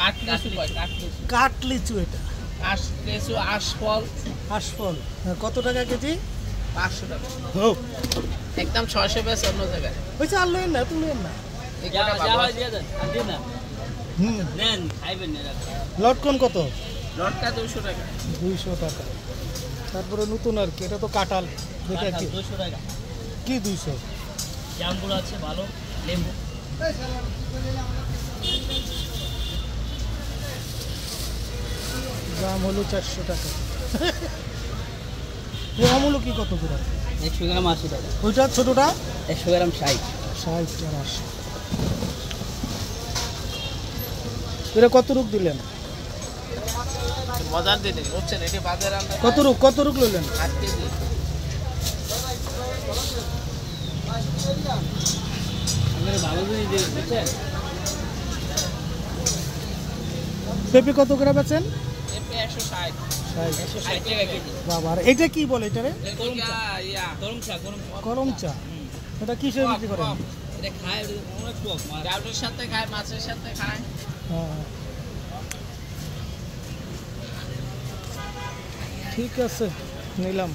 কাটলিচু কয় কাটলিচু কাটলিচু এটা লিচু আশফল আশফল কত টাকা কেজি 500 টাকা হোক একদম 600 বেশ অন্য জায়গায় পয়সা আর লইন না তুমি না লটকন কত লটটা 200 টাকা 200 টাকা তারপরে নতুন আর কি এটা তো কাঁঠাল দেখে কি 200 টাকা কি 200 জামগুলো আছে ভালো লেবু দাম হলো 400 টাকা এই আমুলো কি কত করে 100 গ্রাম 80 টাকা ওইটা ছোটটা 100 গ্রাম 60 60 আর 80 এটা কত রুক দিলেন মজার দিতে বুঝছেন এটা বাজারে আমরা কত রুক লইলেন 8 কেজি আমরা ভালো করে দিয়ে বুঝছেন পেঁপে কত করে বেচেন পেঁপে 160 160 টাকা কেজি বাবা আর এটা কি বলে এটারে গরম চা এটা কিসে বিক্রি করেন এটা খায় অনেক টক ডাউটের সাথে খায় মাছের সাথে খায় হ্যাঁ ঠিক আছে নিলাম